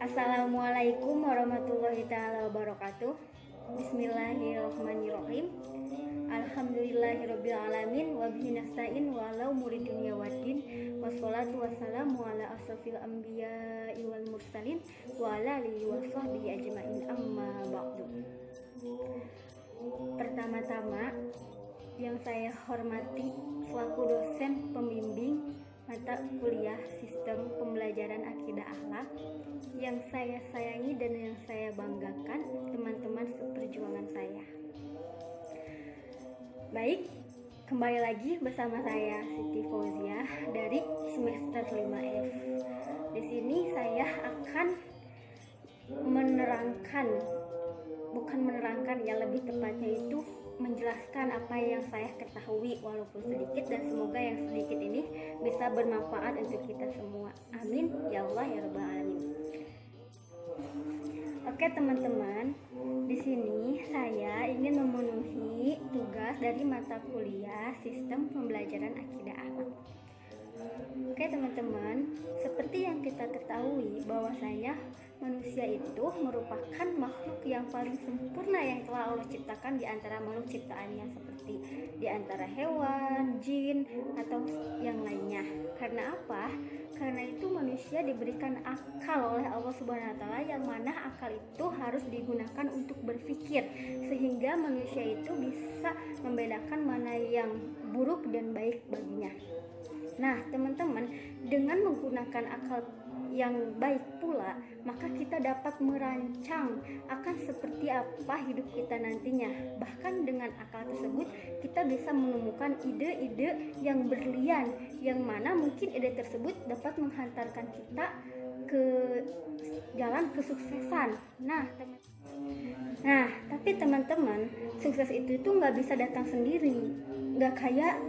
Assalamualaikum warahmatullahi taala wabarakatuh. Bismillahirrahmanirrahim. Alhamdulillahirabbil alamin wa bihi nasta'in wa ala umuri dunya waddin. Wassalatu wassalamu ala asrofil anbiya'i wal mursalin wa ala alihi wa sahbihi ajmain, amma ba'du. Pertama-tama yang saya hormati selaku dosen pembimbing mata kuliah Sistem Pembelajaran Akidah Akhlak, yang saya sayangi dan yang saya banggakan teman-teman seperjuangan saya. Baik, kembali lagi bersama saya Siti Fauziah dari semester 5F. Di sini saya akan menerangkan ya, lebih tepatnya itu menjelaskan apa yang saya ketahui walaupun sedikit, dan semoga yang sedikit ini bisa bermanfaat untuk kita semua. Amin ya Allah ya rabbal alamin. Oke teman-teman, di sini saya ingin memenuhi tugas dari mata kuliah Sistem Pembelajaran Akidah Akhlak. Oke teman-teman, seperti yang kita ketahui bahwasanya manusia itu merupakan makhluk yang paling sempurna yang telah Allah ciptakan di antara makhluk ciptaannya, seperti di antara hewan, jin, atau yang lainnya. Karena apa? Karena itu manusia diberikan akal oleh Allah Subhanahu wa taala, yang mana akal itu harus digunakan untuk berpikir sehingga manusia itu bisa membedakan mana yang buruk dan baik baginya. Nah, teman-teman, dengan menggunakan akal yang baik pula, maka kita dapat merancang akan seperti apa hidup kita nantinya. Bahkan dengan akal tersebut, kita bisa menemukan ide-ide yang berlian, yang mana mungkin ide tersebut dapat menghantarkan kita ke jalan kesuksesan. Tapi teman-teman, sukses itu tuh nggak bisa datang sendiri, nggak kayak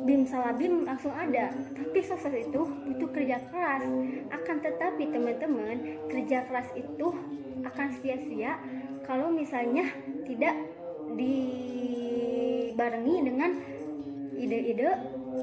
bim salabim langsung ada, tapi sukses itu butuh kerja keras. Akan tetapi teman-teman, kerja keras itu akan sia-sia kalau misalnya tidak dibarengi dengan ide-ide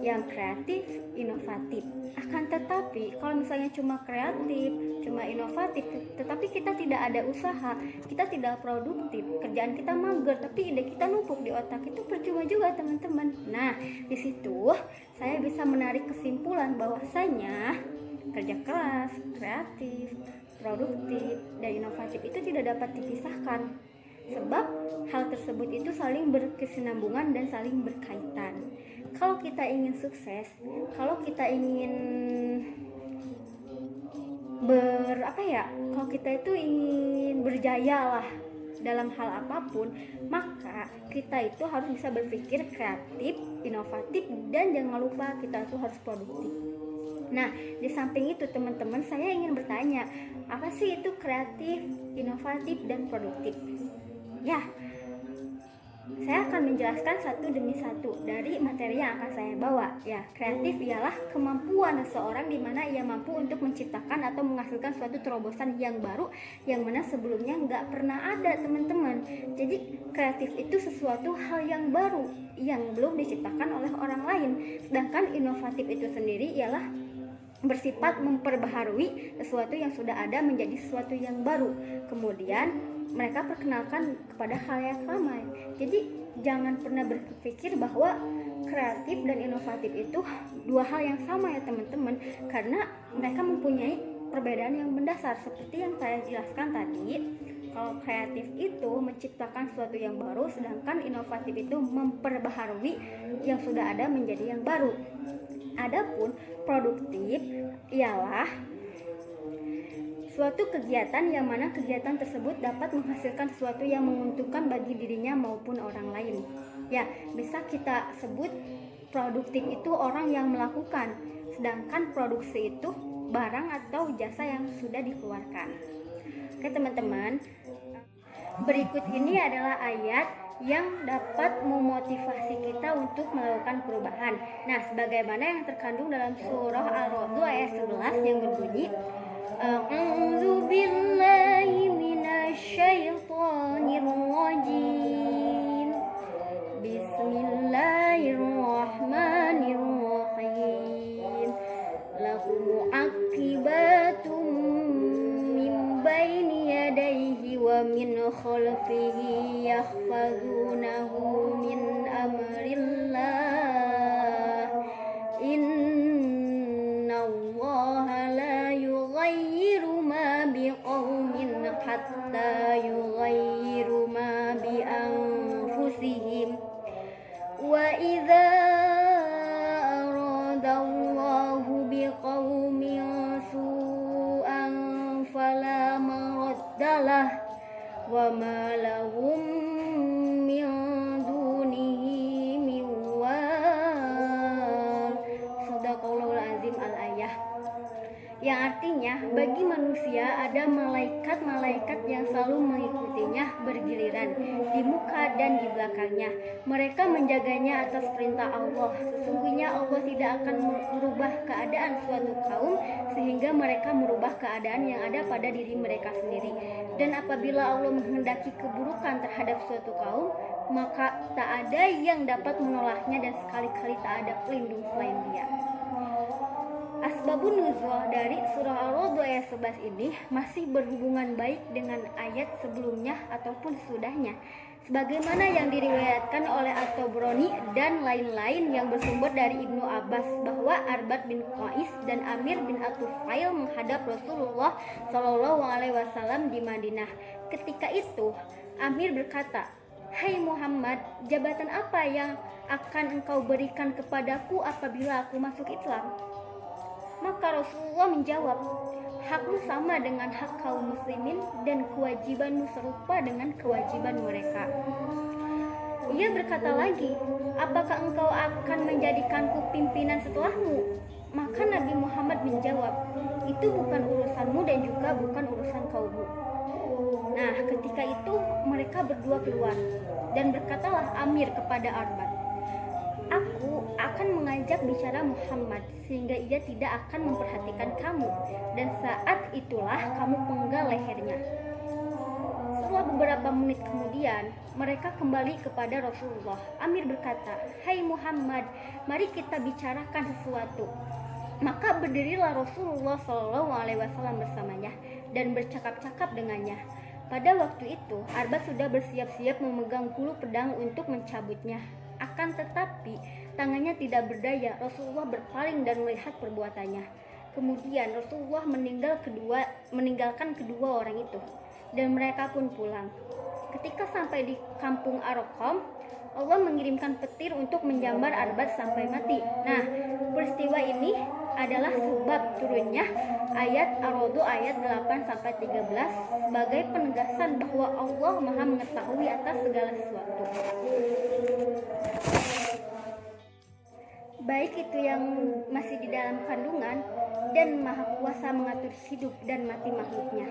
yang kreatif, inovatif. Akan tetapi kalau misalnya cuma kreatif, cuma inovatif, tetapi kita tidak ada usaha, kita tidak produktif, kerjaan kita mager, tapi ide kita numpuk di otak, itu percuma juga teman-teman. Nah, di situ saya bisa menarik kesimpulan bahwasanya kerja keras, kreatif, produktif, dan inovatif itu tidak dapat dipisahkan. Sebab hal tersebut itu saling berkesinambungan dan saling berkaitan. Kalau kita ingin sukses, kalau kita ingin kalau kita itu ingin berjaya lah dalam hal apapun, maka kita itu harus bisa berpikir kreatif, inovatif, dan jangan lupa kita itu harus produktif. Nah, di samping itu teman-teman, saya ingin bertanya, apa sih itu kreatif, inovatif, dan produktif? Ya, saya akan menjelaskan satu demi satu dari materi yang akan saya bawa. Ya, kreatif ialah kemampuan seseorang di mana ia mampu untuk menciptakan atau menghasilkan suatu terobosan yang baru yang mana sebelumnya nggak pernah ada, teman-teman. Jadi kreatif itu sesuatu hal yang baru yang belum diciptakan oleh orang lain. Sedangkan inovatif itu sendiri ialah bersifat memperbaharui sesuatu yang sudah ada menjadi sesuatu yang baru, kemudian mereka perkenalkan kepada khalayak ramai. Jadi jangan pernah berpikir bahwa kreatif dan inovatif itu dua hal yang sama ya teman-teman, karena mereka mempunyai perbedaan yang mendasar. Seperti yang saya jelaskan tadi, kalau kreatif itu menciptakan sesuatu yang baru, sedangkan inovatif itu memperbaharui yang sudah ada menjadi yang baru. Adapun produktif ialah suatu kegiatan yang mana kegiatan tersebut dapat menghasilkan sesuatu yang menguntungkan bagi dirinya maupun orang lain. Ya, bisa kita sebut produktif itu orang yang melakukan, sedangkan produksi itu barang atau jasa yang sudah dikeluarkan. Oke teman-teman, berikut ini adalah ayat yang dapat memotivasi kita untuk melakukan perubahan. Nah, sebagaimana yang terkandung dalam surah Al-Ra'd ayat 11 yang berbunyi, A'udzu billahi minasyaitonir rajim. Bismillahirrahmanirrahim. Lahu mu'aqibatum min khalfihi yahfazunahu min amrillah innallaha la yughayyiru ma biqaumin hatta yughayyiru ma bi anfusihim wa idza aradallahu biqaumin su'an fala maraddalah wa ma lahum min dunihi min wal. Shadaqallahul azim al-ayah. Yang artinya bagi manusia ada malaikat-malaikat yang selalu mengikutinya bergiliran di muka dan di belakangnya. Mereka menjaganya atas perintah Allah. Sesungguhnya Allah tidak akan merubah keadaan suatu kaum sehingga mereka merubah keadaan yang ada pada diri mereka sendiri. Dan apabila Allah menghendaki keburukan terhadap suatu kaum, maka tak ada yang dapat menolaknya dan sekali-kali tak ada pelindung selain Dia. Asbabun nuzul dari surah Ar-Ra'd ayat 11 ini masih berhubungan baik dengan ayat sebelumnya ataupun sudahnya, sebagaimana yang diriwayatkan oleh At-Tabrani dan lain-lain yang bersumber dari Ibnu Abbas bahwa Arbad bin Qais dan Amir bin At-Tufail menghadap Rasulullah Shallallahu Alaihi Wasallam di Madinah. Ketika itu Amir berkata, "Hai Muhammad, jabatan apa yang akan engkau berikan kepadaku apabila aku masuk Islam?" Maka Rasulullah menjawab, "Hakmu sama dengan hak kaum muslimin dan kewajibanmu serupa dengan kewajiban mereka." Ia berkata lagi, "Apakah engkau akan menjadikanku pimpinan setelahmu?" Maka Nabi Muhammad menjawab, "Itu bukan urusanmu dan juga bukan urusan kaummu." Nah, ketika itu mereka berdua keluar dan berkatalah Amir kepada Arbad, "Aku akan mengajak bicara Muhammad sehingga ia tidak akan memperhatikan kamu, dan saat itulah kamu penggal lehernya." Setelah beberapa menit kemudian, mereka kembali kepada Rasulullah. Amir berkata, "Hai Muhammad, mari kita bicarakan sesuatu." Maka berdirilah Rasulullah Shallallahu Alaihi Wasallam bersamanya dan bercakap-cakap dengannya. Pada waktu itu, Arbad sudah bersiap-siap memegang hulu pedang untuk mencabutnya. Akan tetapi tangannya tidak berdaya. Rasulullah berpaling dan melihat perbuatannya. Kemudian Rasulullah meninggalkan kedua orang itu, dan mereka pun pulang. Ketika sampai di kampung Arqam, Allah mengirimkan petir untuk menjambar Arbad sampai mati. Nah, peristiwa ini adalah sebab turunnya ayat Ar-Ra'd ayat 8-13 sebagai penegasan bahwa Allah Maha mengetahui atas segala sesuatu, baik itu yang masih di dalam kandungan, dan Maha Kuasa mengatur hidup dan mati makhluknya.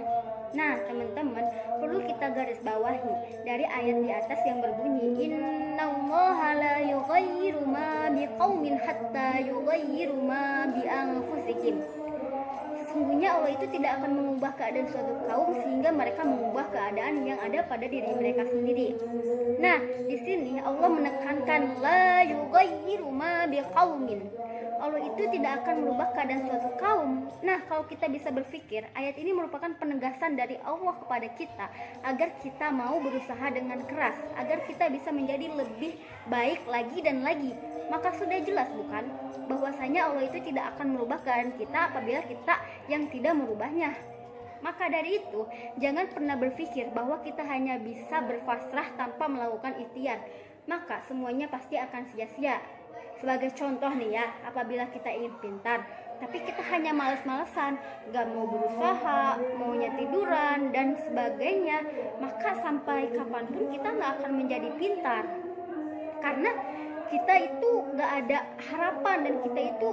Nah, teman-teman, perlu kita garis bawahi dari ayat di atas yang berbunyi, "Innallaha la yughayyiru ma biqaumin hatta yughayyiru ma bi anfusihim." Sesungguhnya Allah itu tidak akan mengubah keadaan suatu kaum sehingga mereka mengubah keadaan yang ada pada diri mereka sendiri. Nah, di sini Allah menekankan la yughayyiru ma biqaumin. Allah itu tidak akan merubah keadaan suatu kaum. Nah, kalau kita bisa berpikir, ayat ini merupakan penegasan dari Allah kepada kita agar kita mau berusaha dengan keras, agar kita bisa menjadi lebih baik lagi dan lagi. Maka sudah jelas bukan bahwasanya Allah itu tidak akan merubah keadaan kita apabila kita yang tidak merubahnya. Maka dari itu, jangan pernah berpikir bahwa kita hanya bisa berpasrah tanpa melakukan ikhtiar. Maka semuanya pasti akan sia-sia. Sebagai contoh nih ya, apabila kita ingin pintar, tapi kita hanya malas-malesan, gak mau berusaha, maunya tiduran dan sebagainya, maka sampai kapanpun kita gak akan menjadi pintar. Karena kita itu gak ada harapan dan kita itu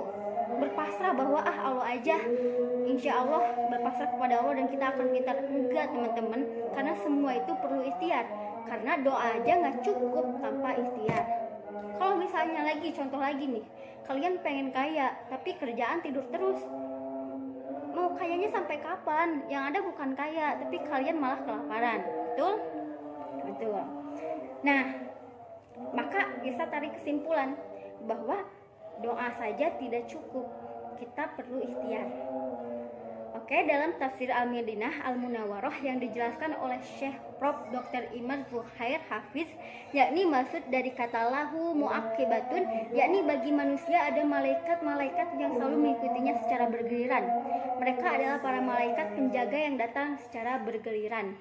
berpasrah bahwa Allah aja, insya Allah berpasrah kepada Allah dan kita akan pintar. Enggak teman-teman, karena semua itu perlu ikhtiar. Karena doa aja gak cukup tanpa ikhtiar. Kalau misalnya lagi, contoh lagi nih, kalian pengen kaya tapi kerjaan tidur terus, mau kayanya sampai kapan? Yang ada bukan kaya, tapi kalian malah kelaparan. Betul? Betul. Nah, maka bisa tarik kesimpulan bahwa doa saja tidak cukup, kita perlu ikhtiar. Oke, dalam tafsir Al-Madinah Al-Munawwarah yang dijelaskan oleh Syekh Prof. Dr. Imad Zuhair Hafiz, yakni maksud dari kata lahu mu'aqibatun, yakni bagi manusia ada malaikat-malaikat yang selalu mengikutinya secara bergiliran. Mereka adalah para malaikat penjaga yang datang secara bergiliran.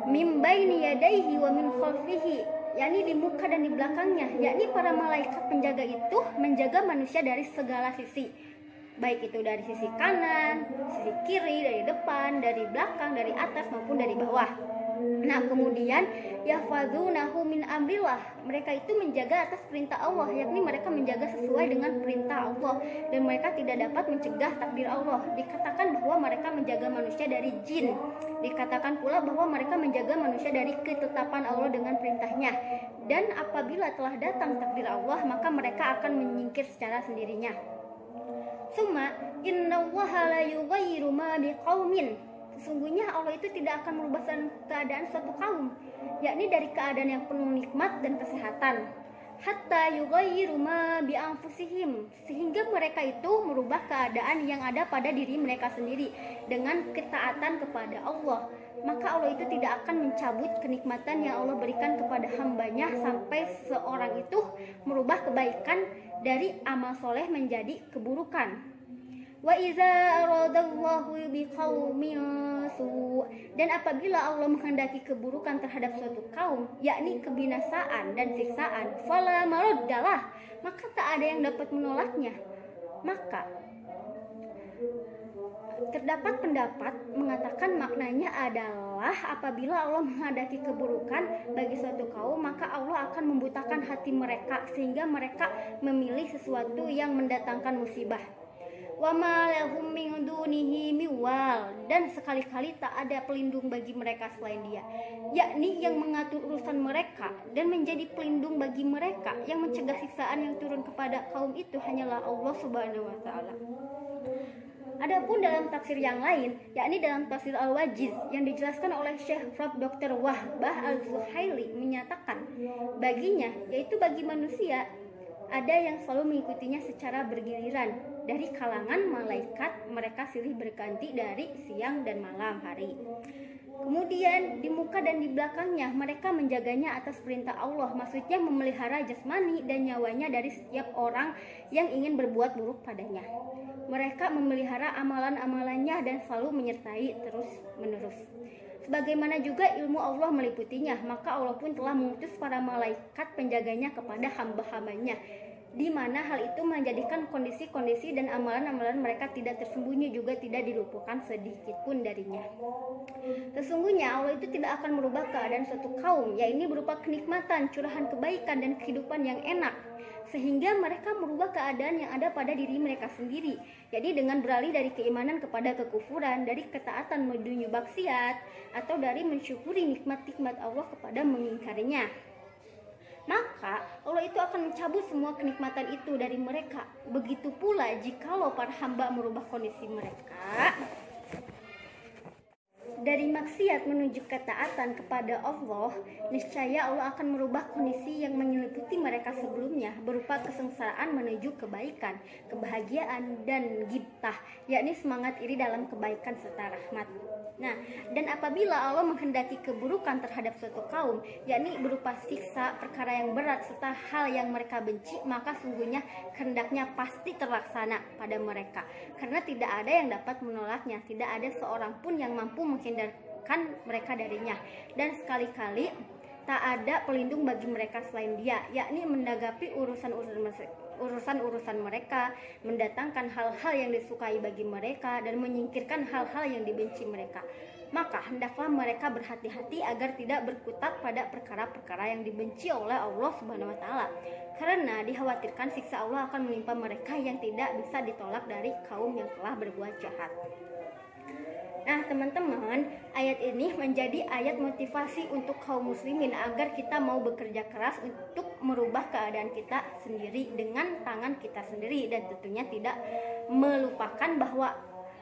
Min baini yadayhi wa min khalfihi, yakni di muka dan di belakangnya, yakni para malaikat penjaga itu menjaga manusia dari segala sisi, baik itu dari sisi kanan, sisi kiri, dari depan, dari belakang, dari atas maupun dari bawah. Nah, kemudian yahfazunahu min amrillah, mereka itu menjaga atas perintah Allah, yakni mereka menjaga sesuai dengan perintah Allah dan mereka tidak dapat mencegah takdir Allah. Dikatakan bahwa mereka menjaga manusia dari jin. Dikatakan pula bahwa mereka menjaga manusia dari ketetapan Allah dengan perintahnya. Dan apabila telah datang takdir Allah, maka mereka akan menyingkir secara sendirinya. Summa innallaha la yughayyiru ma biqaumin, sesungguhnya Allah itu tidak akan merubah keadaan suatu kaum, yakni dari keadaan yang penuh nikmat dan kesehatan, hatta yughayyiru ma bi anfusihim, sehingga mereka itu merubah keadaan yang ada pada diri mereka sendiri dengan ketaatan kepada Allah. Maka Allah itu tidak akan mencabut kenikmatan yang Allah berikan kepada hambanya sampai seorang itu merubah kebaikan dari amal soleh menjadi keburukan. Wa iza aradallahu biqaumin su, dan apabila Allah menghendaki keburukan terhadap suatu kaum, yakni kebinasaan dan siksaan, fala maraddalah, maka tak ada yang dapat menolaknya. Maka terdapat pendapat mengatakan maknanya adalah apabila Allah menghendaki keburukan bagi suatu kaum, maka Allah akan membutakan hati mereka sehingga mereka memilih sesuatu yang mendatangkan musibah. Wa ma lahum min dunihi miwal, dan sekali-kali tak ada pelindung bagi mereka selain Dia, yakni yang mengatur urusan mereka dan menjadi pelindung bagi mereka, yang mencegah siksaan yang turun kepada kaum itu hanyalah Allah Subhanahu wa taala. Adapun dalam tafsir yang lain, yakni dalam tafsir Al-Wajiz yang dijelaskan oleh Syekh Prof. Dr. Wahbah Al-Zuhaili menyatakan, baginya, yaitu bagi manusia, ada yang selalu mengikutinya secara bergiliran dari kalangan malaikat, mereka silih berganti dari siang dan malam hari. Kemudian di muka dan di belakangnya mereka menjaganya atas perintah Allah, maksudnya memelihara jasmani dan nyawanya dari setiap orang yang ingin berbuat buruk padanya. Mereka memelihara amalan-amalannya dan selalu menyertai terus menerus. Sebagaimana juga ilmu Allah meliputinya, maka Allah pun telah mengutus para malaikat penjaganya kepada hamba-hambanya, di mana hal itu menjadikan kondisi-kondisi dan amalan-amalan mereka tidak tersembunyi, juga tidak diluputkan sedikit pun darinya. Sesungguhnya Allah itu tidak akan merubah keadaan suatu kaum, yaitu berupa kenikmatan, curahan kebaikan dan kehidupan yang enak, sehingga mereka merubah keadaan yang ada pada diri mereka sendiri, jadi dengan beralih dari keimanan kepada kekufuran, dari ketaatan menuju maksiat, atau dari mensyukuri nikmat-nikmat Allah kepada mengingkarinya. Maka Allah itu akan mencabut semua kenikmatan itu dari mereka. Begitu pula jikalau para hamba merubah kondisi mereka dari maksiat menuju ketaatan kepada Allah, niscaya Allah akan merubah kondisi yang menyeliputi mereka sebelumnya berupa kesengsaraan menuju kebaikan, kebahagiaan, dan ghibtah, yakni semangat iri dalam kebaikan serta rahmat. Nah, dan apabila Allah menghendaki keburukan terhadap suatu kaum, yakni berupa siksa, perkara yang berat, serta hal yang mereka benci, maka sungguhnya kehendaknya pasti terlaksana pada mereka, karena tidak ada yang dapat menolaknya, tidak ada seorang pun yang mampu menghindarkan mereka darinya, dan sekali-kali tak ada pelindung bagi mereka selain Dia, yakni menanggapi urusan-urusan mereka, mendatangkan hal-hal yang disukai bagi mereka, dan menyingkirkan hal-hal yang dibenci mereka. Maka hendaklah mereka berhati-hati agar tidak berkutat pada perkara-perkara yang dibenci oleh Allah Subhanahu wa taala, karena dikhawatirkan siksa Allah akan menimpa mereka yang tidak bisa ditolak dari kaum yang telah berbuat jahat. Nah, teman-teman, ayat ini menjadi ayat motivasi untuk kaum muslimin agar kita mau bekerja keras untuk merubah keadaan kita sendiri dengan tangan kita sendiri, dan tentunya tidak melupakan bahwa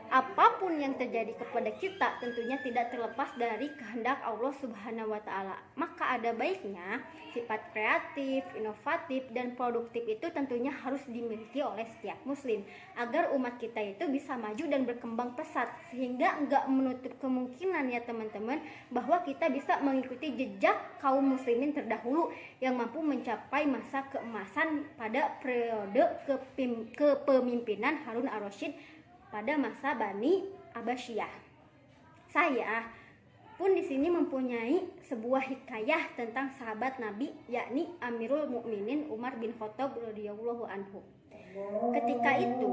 apapun yang terjadi kepada kita tentunya tidak terlepas dari kehendak Allah Subhanahu wa taala. Maka ada baiknya sifat kreatif, inovatif dan produktif itu tentunya harus dimiliki oleh setiap muslim agar umat kita itu bisa maju dan berkembang pesat, sehingga enggak menutup kemungkinan ya teman-teman bahwa kita bisa mengikuti jejak kaum muslimin terdahulu yang mampu mencapai masa keemasan pada periode kepemimpinan Harun ar-Rasyid pada masa Bani Abbasiyah. Saya pun di sini mempunyai sebuah hikayah tentang sahabat Nabi, yakni Amirul Mukminin Umar bin Khattab radhiyallahu anhu. Ketika itu,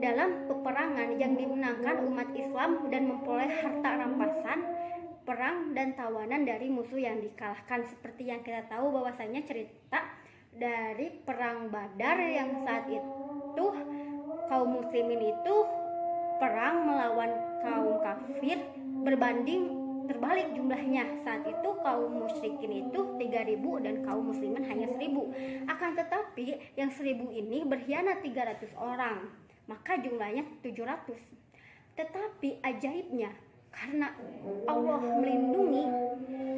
dalam peperangan yang dimenangkan umat Islam dan memperoleh harta rampasan perang dan tawanan dari musuh yang dikalahkan. Seperti yang kita tahu bahwasanya cerita dari perang Badar yang saat itu kaum muslimin itu perang melawan kaum kafir berbanding terbalik jumlahnya. Saat itu kaum musyrikin itu 3.000 dan kaum muslimin hanya 1.000. Akan tetapi yang 1.000 ini berkhianat 300 orang, maka jumlahnya 700. Tetapi ajaibnya, karena Allah melindungi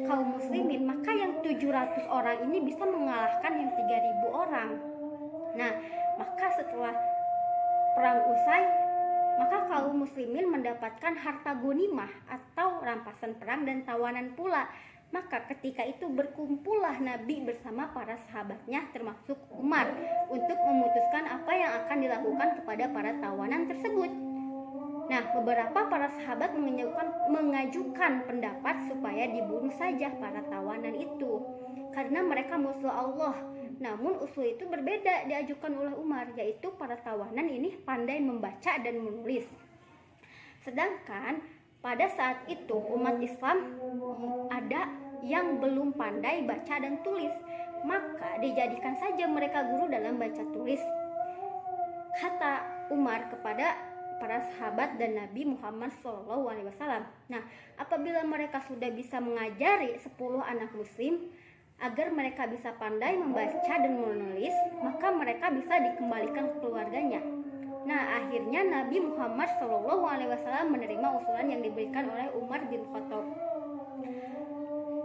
kaum muslimin, maka yang 700 orang ini bisa mengalahkan yang 3.000 orang. Nah, maka setelah perang usai, maka kaum muslimin mendapatkan harta ghanimah atau rampasan perang dan tawanan pula. Maka ketika itu berkumpullah Nabi bersama para sahabatnya termasuk Umar untuk memutuskan apa yang akan dilakukan kepada para tawanan tersebut. Nah, beberapa para sahabat mengajukan pendapat supaya dibunuh saja para tawanan itu karena mereka musuh Allah. Namun usul itu berbeda diajukan oleh Umar, yaitu para tawanan ini pandai membaca dan menulis. Sedangkan pada saat itu umat Islam ada yang belum pandai baca dan tulis, maka dijadikan saja mereka guru dalam baca tulis. Kata Umar kepada para sahabat dan Nabi Muhammad SAW. Nah, apabila mereka sudah bisa mengajari 10 anak muslim agar mereka bisa pandai membaca dan menulis, maka mereka bisa dikembalikan ke keluarganya. Nah, akhirnya Nabi Muhammad SAW menerima usulan yang diberikan oleh Umar bin Khattab.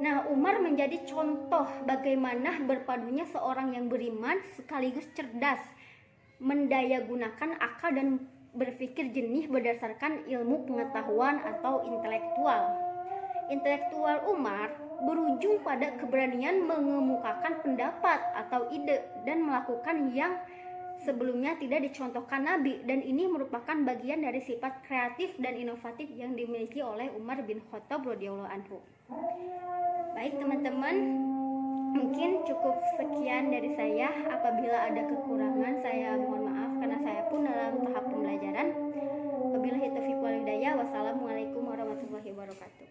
Nah, Umar menjadi contoh bagaimana berpadunya seorang yang beriman sekaligus cerdas, mendayagunakan akal dan berpikir jernih berdasarkan ilmu pengetahuan atau intelektual. Intelektual Umar berujung pada keberanian mengemukakan pendapat atau ide dan melakukan yang sebelumnya tidak dicontohkan Nabi, dan ini merupakan bagian dari sifat kreatif dan inovatif yang dimiliki oleh Umar bin Khattab radhiyallahu anhu. Baik teman-teman, mungkin cukup sekian dari saya. Apabila ada kekurangan saya mohon maaf karena saya pun dalam tahap pembelajaran. Wabillahi taufiq wal hidayah. Wassalamualaikum warahmatullahi wabarakatuh.